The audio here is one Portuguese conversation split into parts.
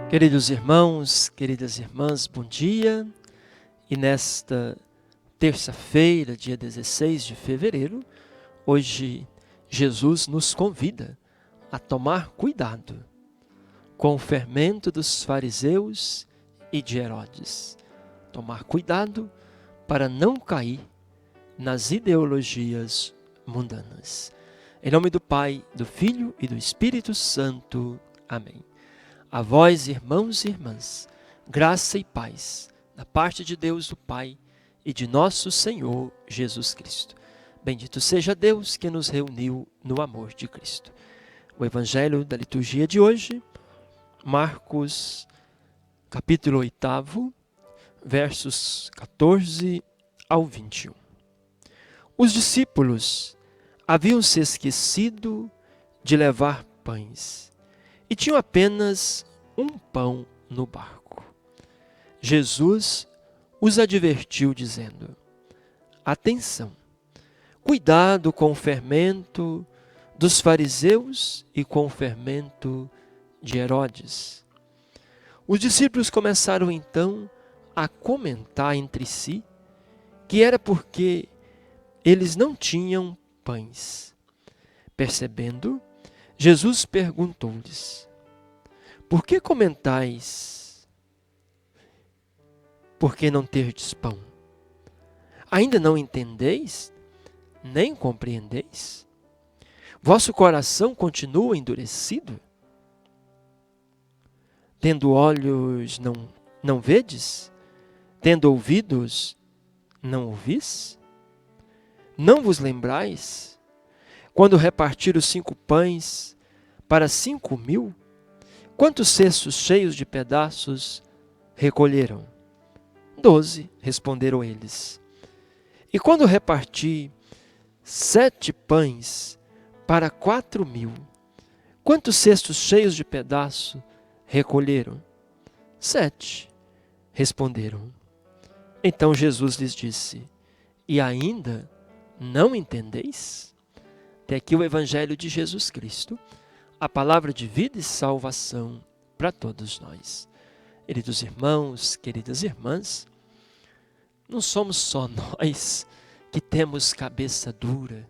Queridos irmãos, queridas irmãs, bom dia. E nesta terça-feira, dia 16 de fevereiro, hoje Jesus nos convida a tomar cuidado com o fermento dos fariseus e de Herodes. Tomar cuidado para não cair nas ideologias mundanas. Em nome do Pai, do Filho e do Espírito Santo. Amém. A vós, irmãos e irmãs, graça e paz, da parte de Deus o Pai e de nosso Senhor Jesus Cristo. Bendito seja Deus que nos reuniu no amor de Cristo. O Evangelho da liturgia de hoje, Marcos, capítulo 8, versos 14 ao 21. Os discípulos haviam se esquecido de levar pães e tinham apenas um pão no barco. Jesus os advertiu dizendo: atenção, cuidado com o fermento dos fariseus e com o fermento de Herodes. Os discípulos começaram então a comentar entre si que era porque eles não tinham pães. Percebendo, Jesus perguntou-lhes: por que comentais? Por que não terdes pão? Ainda não entendeis? Nem compreendeis? Vosso coração continua endurecido? Tendo olhos, não vedes? Tendo ouvidos, não ouvis? Não vos lembrais? Quando repartiram os 5 pães para 5.000, quantos cestos cheios de pedaços recolheram? 12, responderam eles. E quando reparti 7 pães para 4.000, quantos cestos cheios de pedaço recolheram? 7, responderam. Então Jesus lhes disse: e ainda não entendeis? Até aqui o Evangelho de Jesus Cristo, a palavra de vida e salvação para todos nós. Queridos irmãos, queridas irmãs, não somos só nós que temos cabeça dura.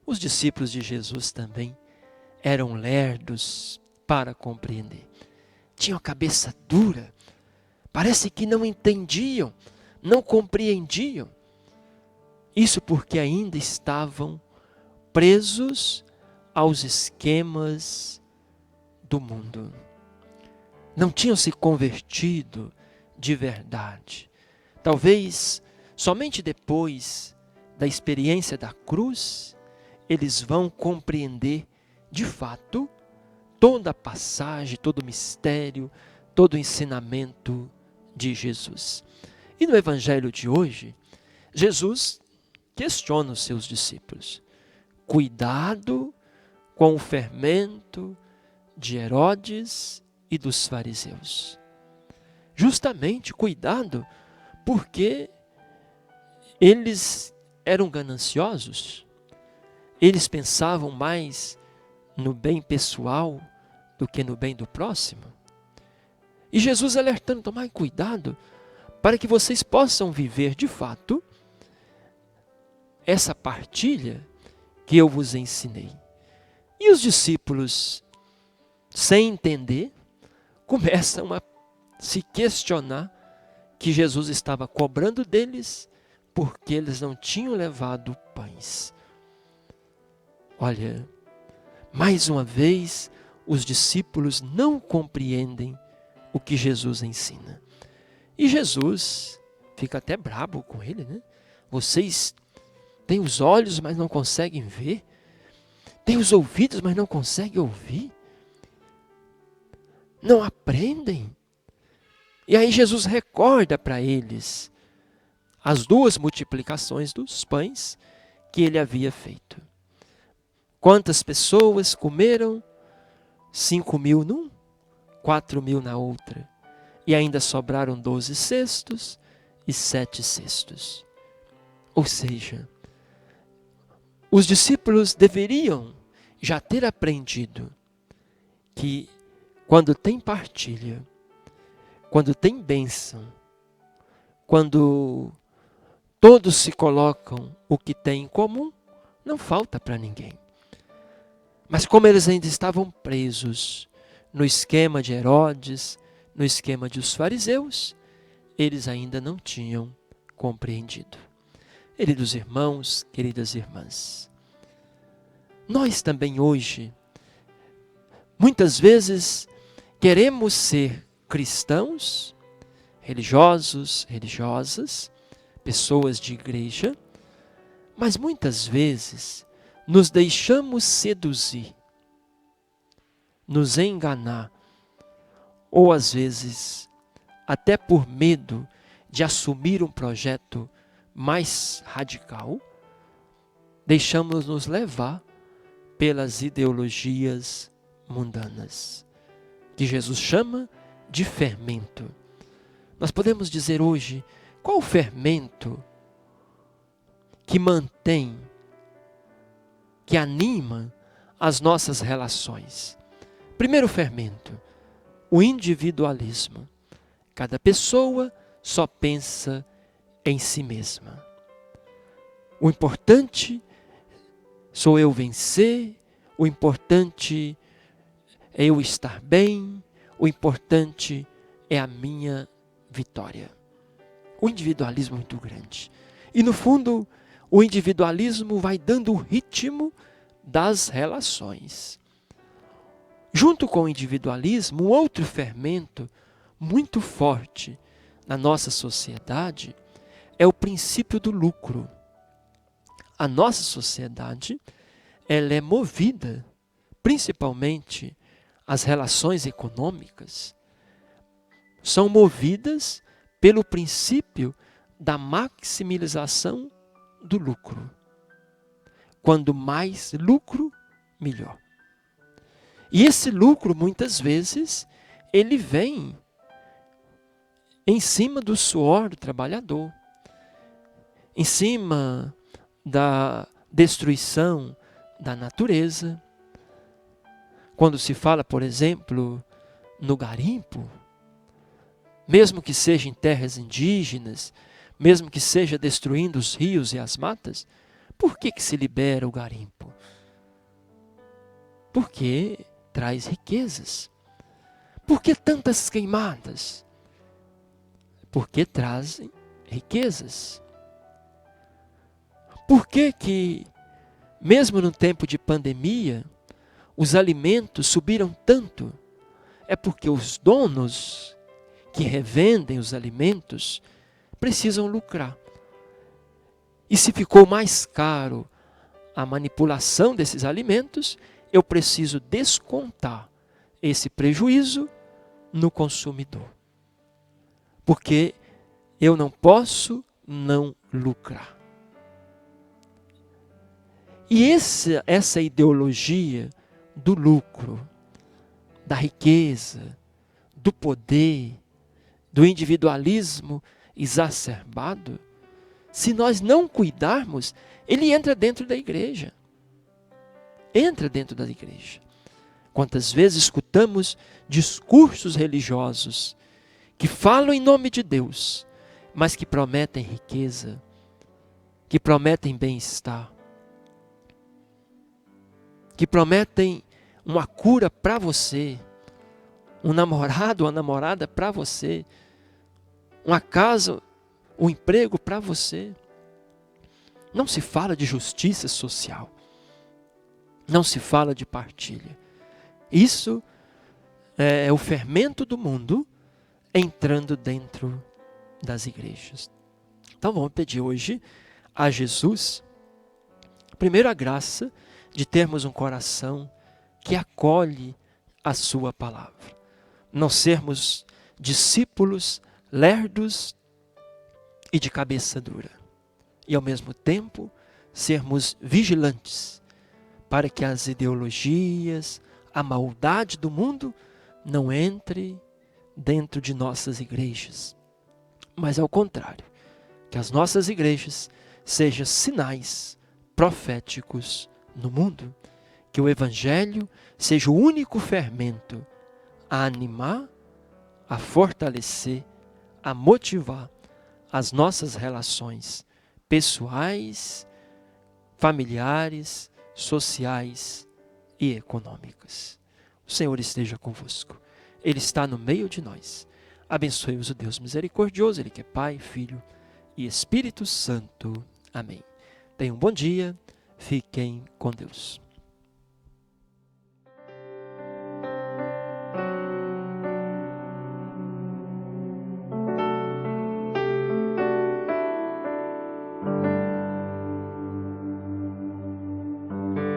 Os discípulos de Jesus também eram lerdos para compreender. Tinham a cabeça dura, parece que não entendiam, não compreendiam. Isso porque ainda estavam presos aos esquemas do mundo. Não tinham se convertido de verdade. Talvez somente depois da experiência da cruz, eles vão compreender de fato toda a passagem, todo o mistério, todo o ensinamento de Jesus. E no Evangelho de hoje, Jesus questiona os seus discípulos. Cuidado com o fermento de Herodes e dos fariseus. Justamente cuidado porque eles eram gananciosos. Eles pensavam mais no bem pessoal do que no bem do próximo. E Jesus alertando: tomai cuidado para que vocês possam viver de fato essa partilha que eu vos ensinei. E os discípulos, sem entender, começam a se questionar que Jesus estava cobrando deles porque eles não tinham levado pães. Olha, mais uma vez, os discípulos não compreendem o que Jesus ensina. E Jesus fica até brabo com ele, né? Vocês têm os olhos, mas não conseguem ver. Têm os ouvidos, mas não conseguem ouvir. Não aprendem. E aí Jesus recorda para eles as 2 multiplicações dos pães que ele havia feito. Quantas pessoas comeram? 5.000 num, 4.000 na outra. E ainda sobraram 12 cestos e 7 cestos. Ou seja, os discípulos deveriam já ter aprendido que quando tem partilha, quando tem bênção, quando todos se colocam o que têm em comum, não falta para ninguém. Mas como eles ainda estavam presos no esquema de Herodes, no esquema dos fariseus, eles ainda não tinham compreendido. Queridos irmãos, queridas irmãs, nós também hoje, muitas vezes, queremos ser cristãos, religiosos, religiosas, pessoas de igreja, mas muitas vezes nos deixamos seduzir, nos enganar, ou às vezes até por medo de assumir um projeto mais radical, deixamos-nos levar pelas ideologias mundanas, que Jesus chama de fermento. Nós podemos dizer hoje, qual o fermento que mantém, que anima as nossas relações? Primeiro fermento, o individualismo. Cada pessoa só pensa em si mesma. O importante sou eu vencer, o importante é eu estar bem, o importante é a minha vitória. O individualismo é muito grande. E no fundo, o individualismo vai dando o ritmo das relações. Junto com o individualismo, um outro fermento muito forte na nossa sociedade é o princípio do lucro. A nossa sociedade, ela é movida, principalmente as relações econômicas, são movidas pelo princípio da maximização do lucro. Quando mais lucro, melhor. E esse lucro, muitas vezes, ele vem em cima do suor do trabalhador, em cima da destruição da natureza. Quando se fala, por exemplo, no garimpo, mesmo que seja em terras indígenas, mesmo que seja destruindo os rios e as matas, por que se libera o garimpo? Porque traz riquezas. Por que tantas queimadas? Porque trazem riquezas. Por que, mesmo no tempo de pandemia, os alimentos subiram tanto? É porque os donos que revendem os alimentos precisam lucrar. E se ficou mais caro a manipulação desses alimentos, eu preciso descontar esse prejuízo no consumidor. Porque eu não posso não lucrar. E essa ideologia do lucro, da riqueza, do poder, do individualismo exacerbado, se nós não cuidarmos, ele entra dentro da igreja. Entra dentro da igreja. Quantas vezes escutamos discursos religiosos que falam em nome de Deus, mas que prometem riqueza, que prometem bem-estar, que prometem uma cura para você, um namorado, uma namorada para você, uma casa, um emprego para você. Não se fala de justiça social, não se fala de partilha. Isso é o fermento do mundo entrando dentro das igrejas. Então vamos pedir hoje a Jesus, primeiro, a graça de termos um coração que acolhe a sua palavra. Não sermos discípulos lerdos e de cabeça dura. E ao mesmo tempo sermos vigilantes para que as ideologias, a maldade do mundo não entre dentro de nossas igrejas. Mas ao contrário, que as nossas igrejas sejam sinais proféticos no mundo, que o Evangelho seja o único fermento a animar, a fortalecer, a motivar as nossas relações pessoais, familiares, sociais e econômicas. O Senhor esteja convosco. Ele está no meio de nós. Abençoe-vos o Deus misericordioso, Ele que é Pai, Filho e Espírito Santo. Amém. Tenham um bom dia. Fiquem com Deus.